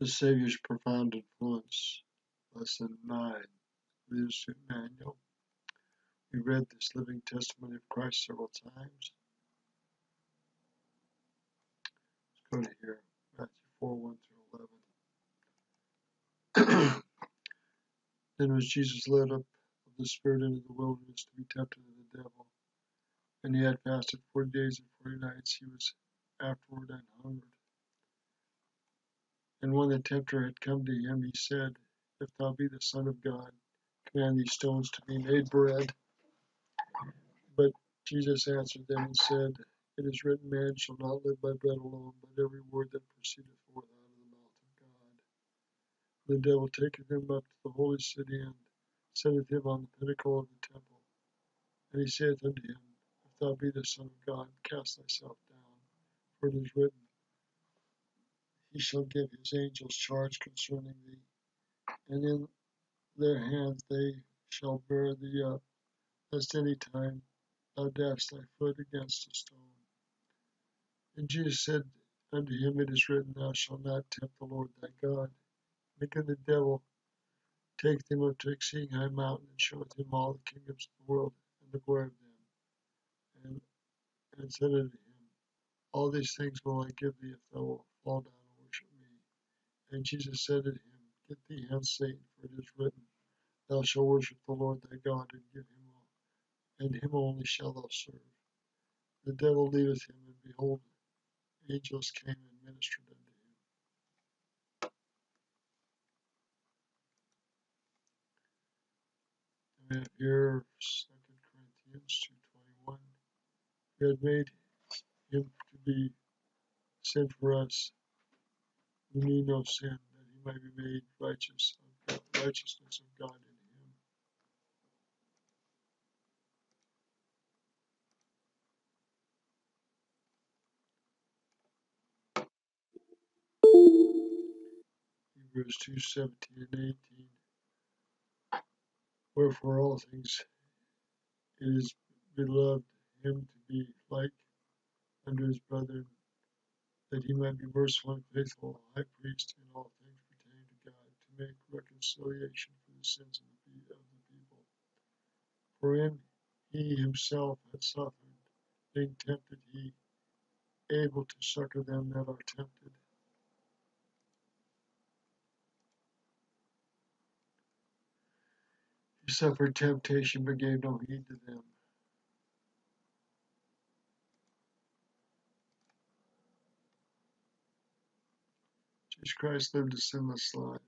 The Savior's profound influence. Lesson 9. Leadership Manual. We read this living testimony of Christ several times. Let's go to here, Matthew 4, 1 through 11. Then was Jesus led up of the Spirit into the wilderness to be tempted of the devil. And he had fasted 40 days and 40 nights. He was afterward and hungered. And when the tempter had come to him, he said, If thou be the Son of God, command these stones to be made bread. But Jesus answered them and said, It is written, Man shall not live by bread alone, but every word that proceedeth forth out of the mouth of God. The devil taketh him up to the holy city, and setteth him on the pinnacle of the temple. And he saith unto him, If thou be the Son of God, cast thyself down. For it is written, He shall give his angels charge concerning thee, and in their hands they shall bear thee up, lest any time thou dash thy foot against a stone. And Jesus said unto him, It is written, Thou shalt not tempt the Lord thy God. Making the devil take him up to exceeding high mountain, and showeth him all the kingdoms of the world, and the glory of them. And said unto him, All these things will I give thee, if thou wilt fall down and worship me. And Jesus said unto him, Get thee hence, Satan, for it is written, Thou shalt worship the Lord thy God, and give him all, and him only shalt thou serve. The devil leaveth him, and behold, angels came and ministered unto him. We have here 2 Corinthians 2:21. He had made him to be sin for us, who knew no sin, that he might be made righteousness of God in him. Hebrews 2:17 and 18. Wherefore all things it is beloved him to be like unto his brethren, that he might be merciful and faithful, high priest in all things pertaining to God, to make reconciliation for the sins of the people. For in he himself had suffered, being tempted, he able to succor them that are tempted. He suffered temptation, but gave no heed to them. Jesus Christ lived a sinless life.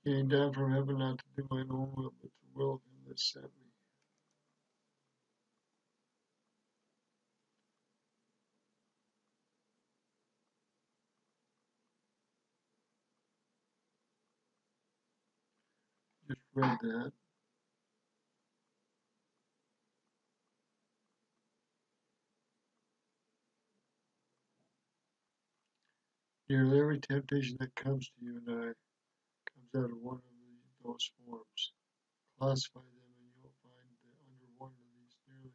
He came down from heaven not to do mine own will, but the will of him that sent me. Just read that. Nearly every temptation that comes to you and I comes out of one of those forms. Classify them and you'll find that under one of these, nearly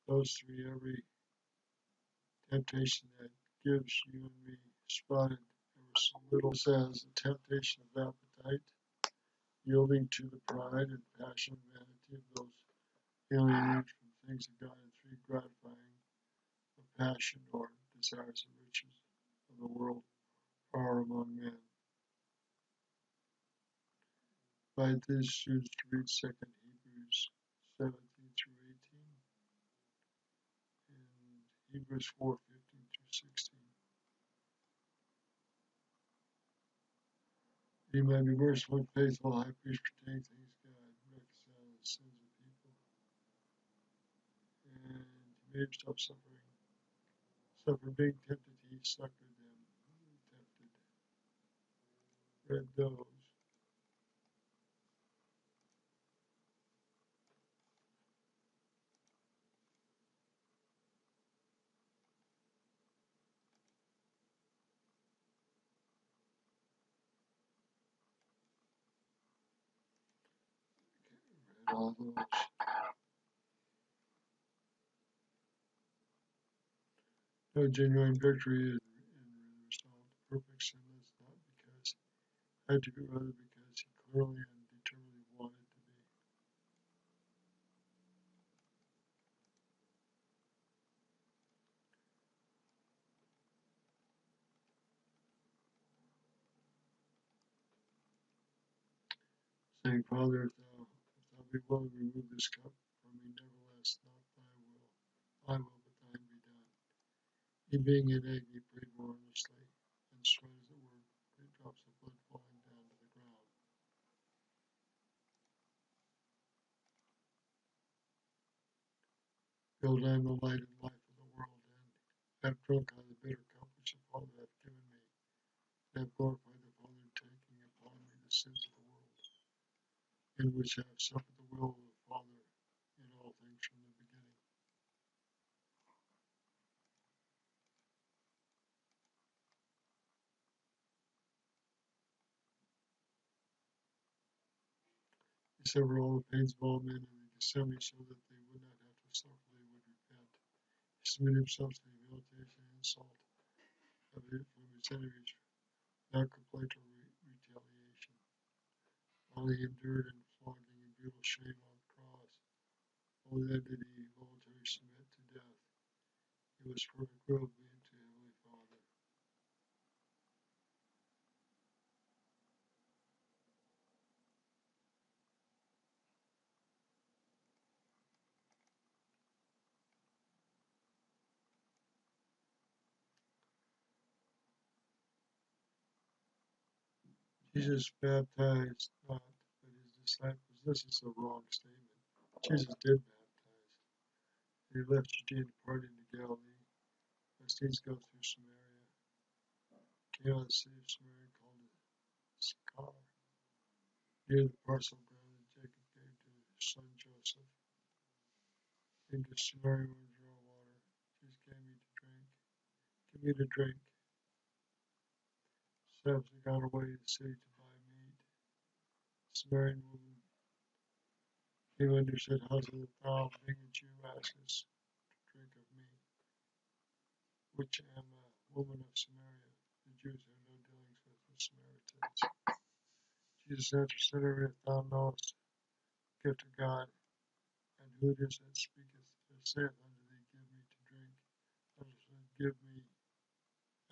those three, every temptation that gives you and me spotted ever so little says the temptation of appetite, yielding to the pride and passion and vanity of those alienated from things of God, and three, gratifying of passion or desires of riches of the world are among men. By this, students to read 2 Hebrews 17 through 18 and Hebrews 4:15 through 16. He might be merciful and faithful, high priest, pertaining things God, reconcile the sins of people. And he made himself suffer being tempted, he succored them who were tempted. Read those. all those. No genuine victory is in resolved perfect sinless, not because I had to, rather because he clearly and determinedly wanted to be. Saying, Father, if thou be willing, remove this cup from me, nevertheless, not thy will, I will, but thine be done. He being in agony prayed more earnestly, and sweat as it were, great drops of blood falling down to the ground. Behold, I am the light and life of the world, and have drunk on the bitter cup which the Father hath given me, and have glorified the Father in taking upon me the sins of the world, in which I have suffered the will of the Father in all things from the beginning. He suffered all the pains of all men in the Gethsemane, so that they would not have to suffer, they would repent. He submitted himself to the humiliation and insult of it from his enemies, without complaint or retaliation. While he endured and flogging and brutal shame on the cross, only then did he voluntarily submit to death. He was perfect will of being to Heavenly Father. Jesus baptized not, but his disciples. This is a wrong statement. Jesus did baptize. He left Judea and departed into Galilee. Must needs go through Samaria. Came out of the city of Samaria called Sychar, near the parcel of ground that Jacob gave to his son Joseph. Came to Samaria and draw water. Jesus gave me to drink. Give me to drink. Disciples had gone away to the city to buy meat. Samaritan woman came unto her and said, How is it that thou, being a Jew, askest to drink of me, which am a woman of Samaria? The Jews have no dealings with the Samaritans. Jesus answered, said her, If thou knowest the gift of God, and who it is that speaketh, that saith unto thee, Give me to drink, thou shalt give me,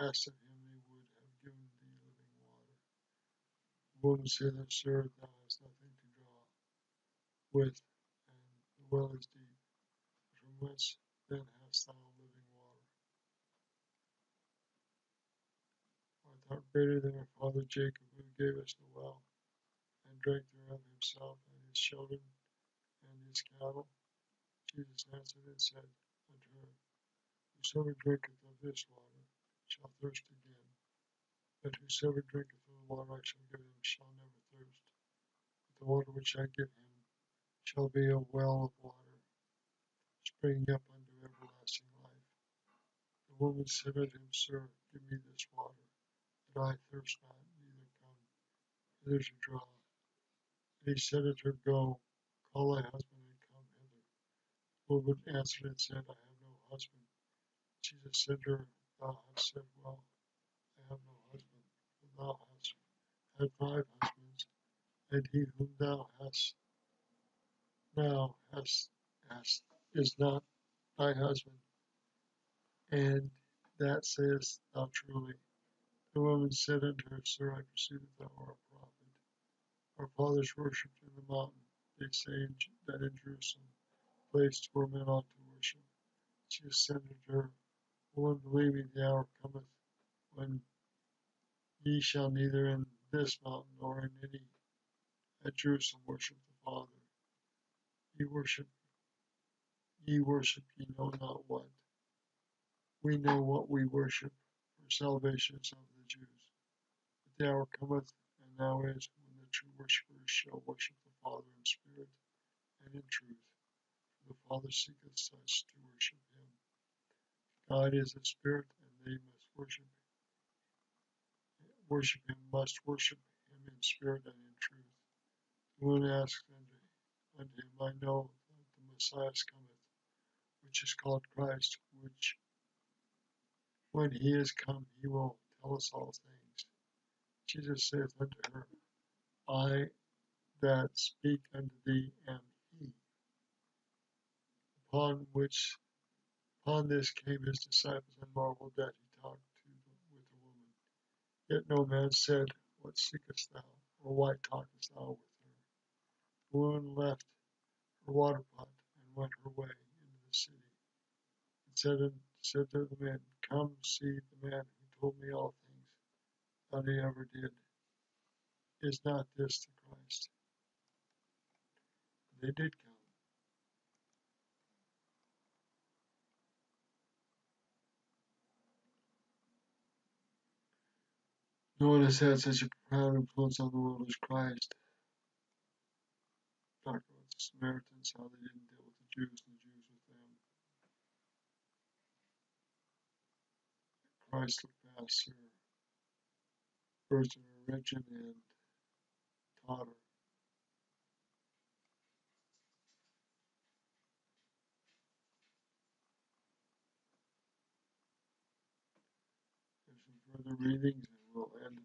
ask of him, and he would have given thee living water. The woman said, Sir, thou hast nothing to draw with, and the well is deep. From whence then hast thou living water? Art thou greater than our father Jacob, who gave us the well, and drank thereof himself, and his children, and his cattle? Jesus answered and said unto her, Whosoever drinketh of this water shall thirst again, but whosoever drinketh of the water I shall give him shall never thirst. But the water which I give him shall be a well of water, springing up unto everlasting life. The woman said unto him, Sir, give me this water, that I thirst not, neither come hither to draw. And he said unto her, Go, call thy husband, and come hither. The woman answered and said, I have no husband. Jesus said to her, Thou hast said well, I have no husband. For thou hast had 5 husbands, and he whom thou hast now is not thy husband. And that sayest thou truly. The woman said unto her, Sir, I perceive that thou art a prophet. Our fathers worshipped in the mountain, they say that in Jerusalem, place where men ought to worship. Jesus said unto her, Woman, believe me, the hour cometh when ye shall neither in this mountain nor in any at Jerusalem worship the Father. Ye worship ye know not what. We know what we worship, for salvation is of the Jews. But the hour cometh, and now is, when the true worshippers shall worship the Father in spirit and in truth. For the Father seeketh such to worship him. God is a spirit, and they must worship him in spirit and in truth. The woman asked unto him, I know that the Messiah cometh, which is called Christ, which when he is come, he will tell us all things. Jesus saith unto her, I that speak unto thee am he. Upon this came his disciples and marveled that he talked with the woman. Yet no man said, What seekest thou, or why talkest thou with her? The woman left her water pot and went her way into the city, and said to the men, Come see the man who told me all things that he ever did. Is not this the Christ? They did come. No one has had such a profound influence on the world as Christ. Talk about the Samaritans, how they didn't deal with the Jews and the Jews with them. Christ looked past her birth and religion and taught her. There's some further readings and we'll end